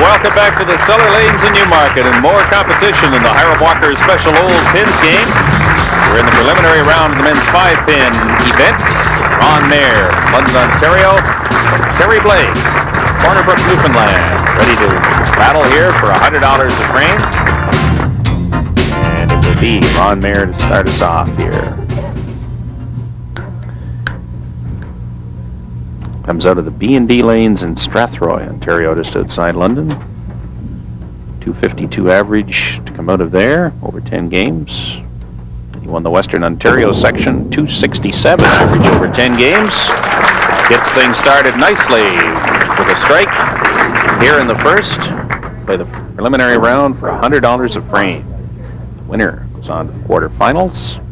Welcome back to the Stellar Lanes in Newmarket and more competition in the Hiram Walker Special Old Pins game. We're in the preliminary round of the men's 5-pin event. Ron Mair, London, Ontario, Terry Blake, Corner Brook, Newfoundland, ready to battle here for $100 a frame. And it will be Ron Mair to start us off here. Comes out of the B&D lanes in Strathroy, Ontario, just outside London. 252 average to come out of there, over 10 games. He won the Western Ontario section, 267 average over 10 games. Gets things started nicely with a strike here in the first. Play the preliminary round for $100 a frame. The winner goes on to the quarterfinals.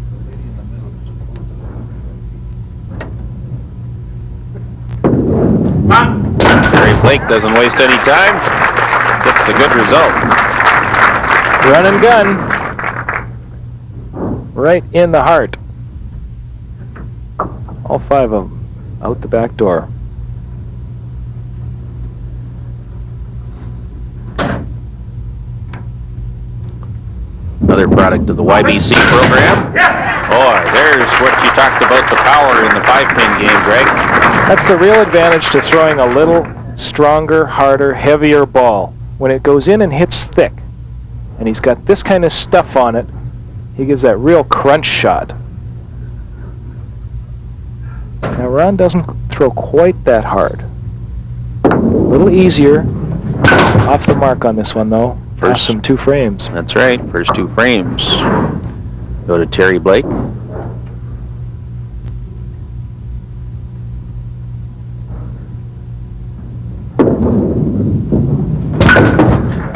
Terry Blake doesn't waste any time. Gets the good result. Run and gun. Right in the heart. All 5 of them out the back door. Another product of the YBC program. Boy, there's what you talked about, the power in the 5-pin game, Greg. That's the real advantage to throwing a little stronger, harder, heavier ball. When it goes in and hits thick, and he's got this kind of stuff on it, he gives that real crunch shot. Now Ron doesn't throw quite that hard. A little easier. Off the mark on this one, though. First some 2 frames. That's right, first 2 frames. Go to Terry Blake.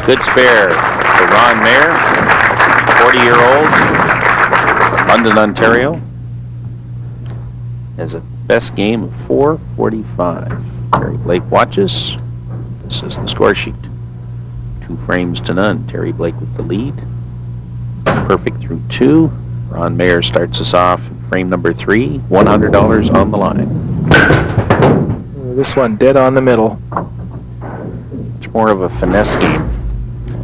Good spare for Ron Mair, 40-year-old, London, Ontario. Has a best game of 4:45. Terry Blake watches. This is the score sheet. 2 frames to none. Terry Blake with the lead. Perfect through 2. Ron Mair starts us off in frame number 3. $100 on the line. This one dead on the middle. It's more of a finesse game.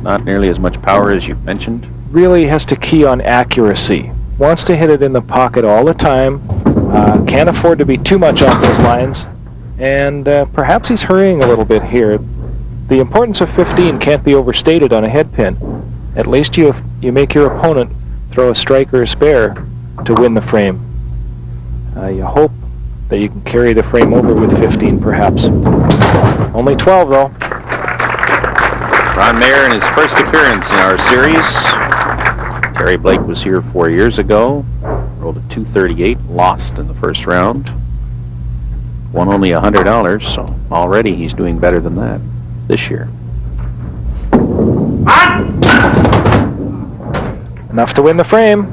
Not nearly as much power as you mentioned. Really has to key on accuracy. Wants to hit it in the pocket all the time. Can't afford to be too much off those lines. And perhaps he's hurrying a little bit here. The importance of 15 can't be overstated on a head pin. At least you make your opponent throw a strike or a spare to win the frame. You hope that you can carry the frame over with 15 perhaps. Only 12 though. Ron Mair in his first appearance in our series. Terry Blake was here 4 years ago. Rolled a 238, lost in the first round. Won only $100, so already he's doing better than that this year. Enough to win the frame.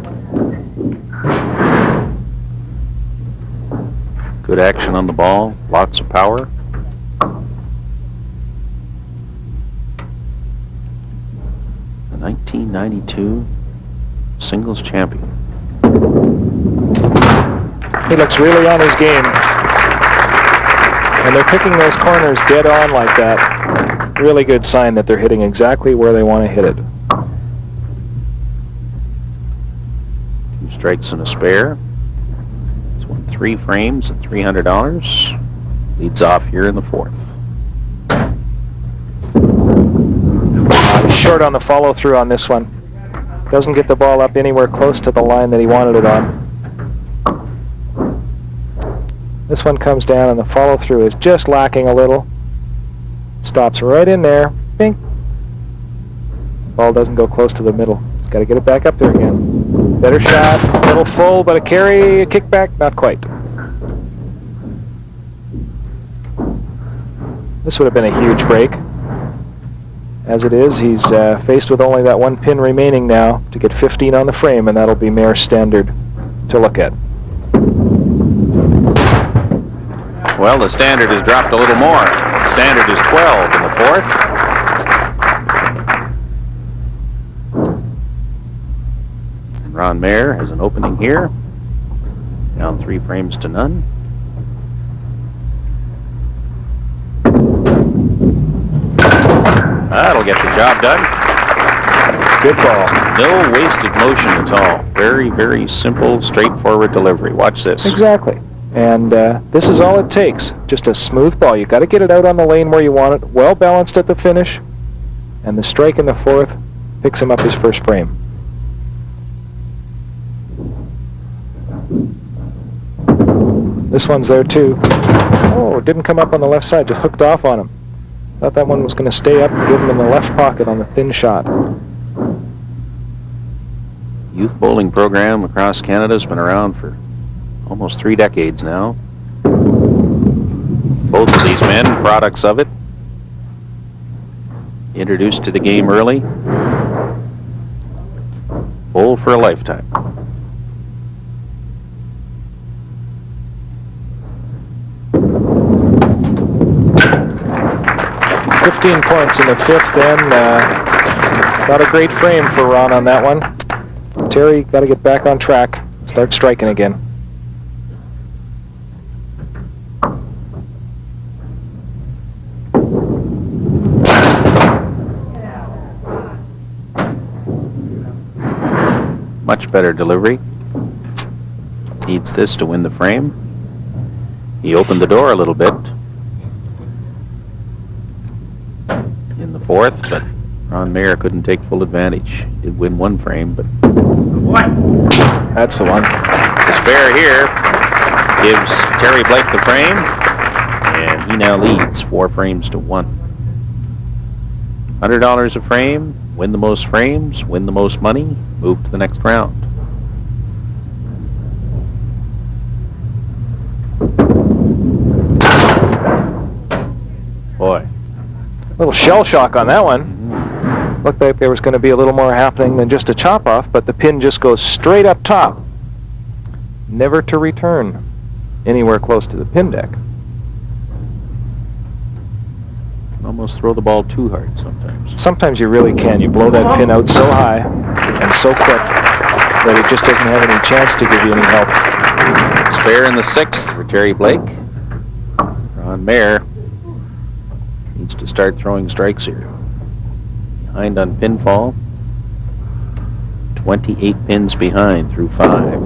Good action on the ball, lots of power. The 1992 singles champion. He looks really on his game. And they're picking those corners dead on like that. Really good sign that they're hitting exactly where they want to hit it. 2 strikes and a spare. He's won 3 frames and $300. Leads off here in the 4th. He's short on the follow-through on this one. Doesn't get the ball up anywhere close to the line that he wanted it on. This one comes down and the follow-through is just lacking a little. Stops right in there. Bing. Ball doesn't go close to the middle. He's got to get it back up there again. Better shot. A little full, but a carry, a kickback, not quite. This would have been a huge break. As it is, he's faced with only that 1 pin remaining now to get 15 on the frame, and that'll be Mair's standard to look at. Well, the standard has dropped a little more. The standard is 12 in the 4th. And Ron Mair has an opening here. Down 3 frames to none. will get the job done. Good ball. No wasted motion at all. Very, very simple, straightforward delivery. Watch this. Exactly. And this is all it takes. Just a smooth ball. You got to get it out on the lane where you want it. Well balanced at the finish. And the strike in the fourth picks him up his first frame. This one's there too. Oh, it didn't come up on the left side. Just hooked off on him. Thought that one was going to stay up and give him in the left pocket on the thin shot. Youth bowling program across Canada has been around for almost 3 decades now. Both of these men, products of it. Introduced to the game early. Bowl for a lifetime. $15 points in the fifth then. Not a great frame for Ron on that one. Terry got to get back on track. Start striking again. Much better delivery. Needs this to win the frame. He opened the door a little bit in the fourth, but Ron Mair couldn't take full advantage. He did win one frame, but That's the one. the spare here gives Terry Blake the frame, and he now leads 4 frames to 1. $100 a frame, win the most frames, win the most money, move to the next round. Boy. A little shell shock on that one. Looked like there was going to be a little more happening than just a chop off, but the pin just goes straight up top. Never to return anywhere close to the pin deck. Almost throw the ball too hard sometimes. Sometimes you really can. You blow that pin out so high and so quick that it just doesn't have any chance to give you any help. Spare in the 6th for Terry Blake. Ron Mair needs to start throwing strikes here. Behind on pinfall. 28 pins behind through 5.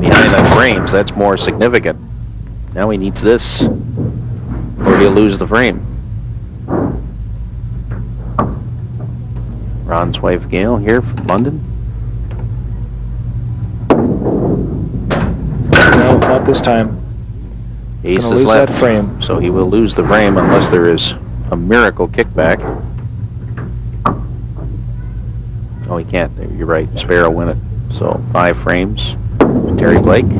Behind on frames, that's more significant. Now he needs this, or he'll lose the frame. Ron's wife Gail here from London. No, not this time. Ace Gonna is lose left, that frame. so he will lose the frame unless there is a miracle kickback. Oh, he can't. You're right. Spare will win it. So 5 frames. Terry Blake.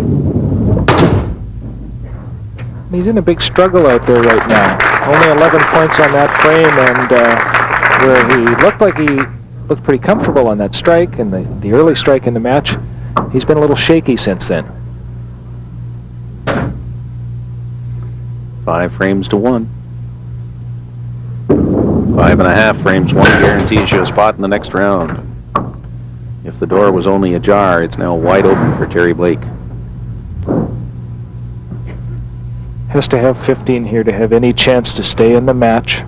He's in a big struggle out there right now. Only 11 points on that frame, and where he looked pretty comfortable on that strike and the early strike in the match, he's been a little shaky since then. 5 frames to 1. 5.5 frames, 1 guarantees you a spot in the next round. If the door was only ajar, it's now wide open for Terry Blake. Has to have 15 here to have any chance to stay in the match.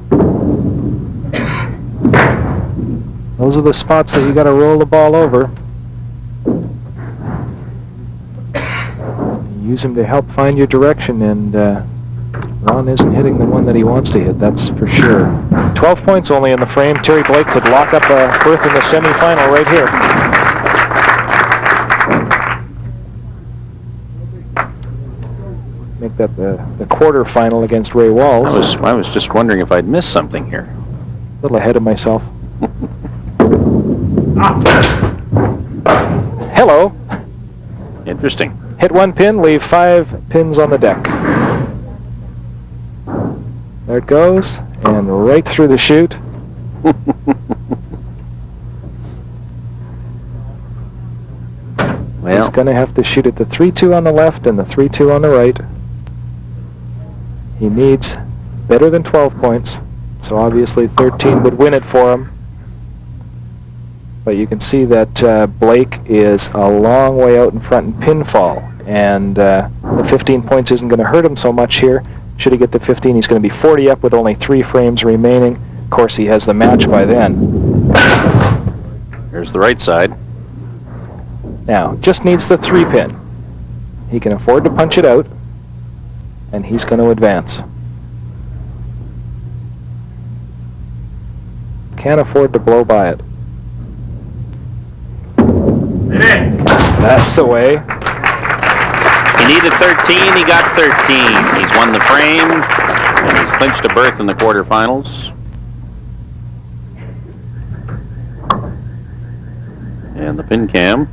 Those are the spots that you got to roll the ball over. Use him to help find your direction, and Ron isn't hitting the one that he wants to hit, that's for sure. 12 points only in the frame. Terry Blake could lock up a berth in the semifinal right here. Make that the quarterfinal against Ray Walls. I was just wondering if I'd missed something here. A little ahead of myself. Hello. Interesting. Hit 1 pin, leave 5 pins on the deck. There it goes, and right through the chute. Well, he's going to have to shoot at the 3-2 on the left and the 3-2 on the right. He needs better than 12 points, so obviously 13 would win it for him. But you can see that Blake is a long way out in front in pinfall, and the 15 points isn't going to hurt him so much here. Should he get the 15, he's going to be 40 up with only 3 frames remaining. course, he has the match by then. Here's the right side. Now, just needs the 3-pin. He can afford to punch it out, and he's going to advance. Can't afford to blow by it. That's the way. He needed 13, he got 13. He's won the frame, and he's clinched a berth in the quarterfinals. And the pin cam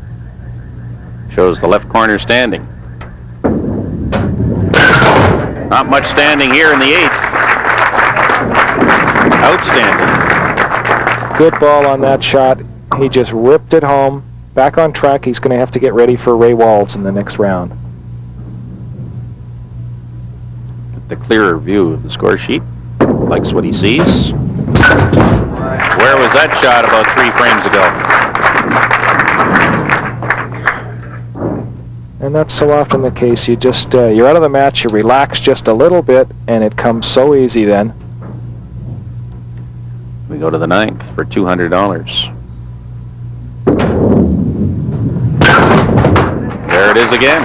shows the left corner standing. Not much standing here in the 8th. Outstanding. Good ball on that shot. He just ripped it home. Back on track. He's going to have to get ready for Ray Walls in the next round. Get the clearer view of the score sheet. Likes what he sees. Where was that shot about 3 frames ago? And that's so often the case. You just, you're out of the match, you relax just a little bit, and it comes so easy then. We go to the 9th for $200. There it is again.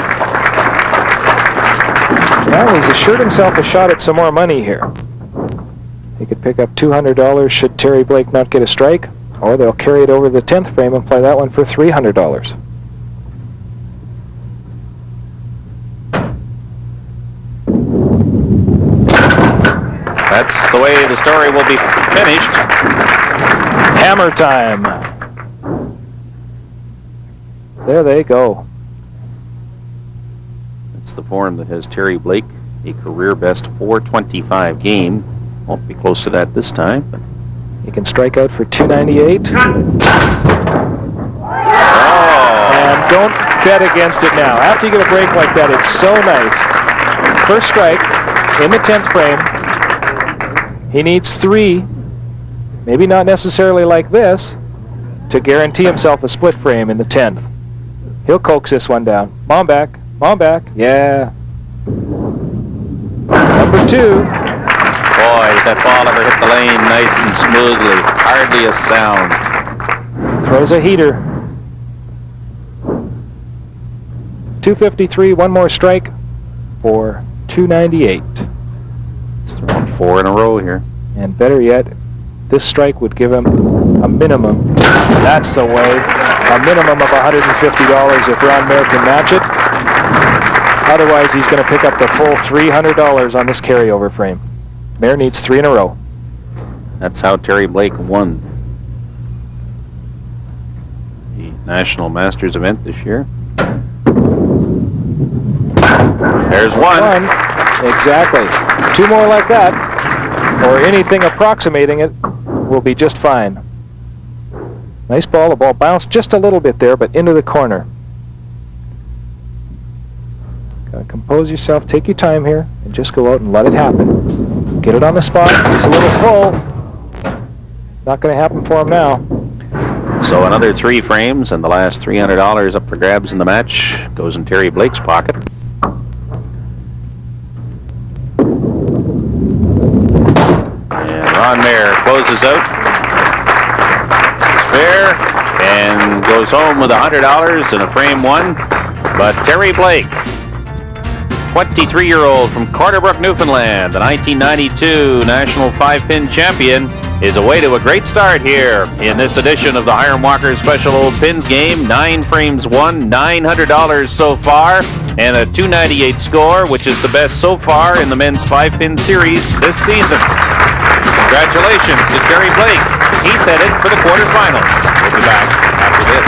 Well, he's assured himself a shot at some more money here. He could pick up $200 should Terry Blake not get a strike, or they'll carry it over the 10th frame and play that one for $300. That's the way the story will be finished. Hammer time. There they go. It's the form that has Terry Blake a career best .425 game. Won't be close to that this time, but He can strike out for $298. And don't bet against it now. After you get a break like that, it's so nice. First strike in the 10th frame. He needs 3, maybe not necessarily like this, to guarantee himself a split frame in the 10th. He'll coax this one down. Mom back. Yeah. Number 2. boy, did that ball ever hit the lane nice and smoothly. Hardly a sound. Throws a heater. 253, one more strike for 298. He's throwing 4 in a row here. And better yet, this strike would give him a minimum. That's the way. A minimum of $150 if Ron Mair can match it. Otherwise, he's going to pick up the full $300 on this carryover frame. Mair needs 3 in a row. That's how Terry Blake won the National Masters event this year. There's one. Exactly. 2 more like that, or anything approximating it, will be just fine. Nice ball. The ball bounced just a little bit there, but into the corner. Gotta compose yourself, take your time here, and just go out and let it happen. Get it on the spot. It's a little full. Not going to happen for him now. So another 3 frames, and the last $300 up for grabs in the match goes in Terry Blake's pocket. And Ron Mair closes out the spare and goes home with $100 in a frame 1. But Terry Blake, 23-year-old from Corderbrook, Newfoundland, the 1992 National 5-Pin champion, is away to a great start here in this edition of the Hiram Walker Special Old Pins game. 9 frames won, $900 so far, and a 298 score, which is the best so far in the men's 5-pin series this season. Congratulations to Terry Blake. He's headed for the quarterfinals. We'll be back after this.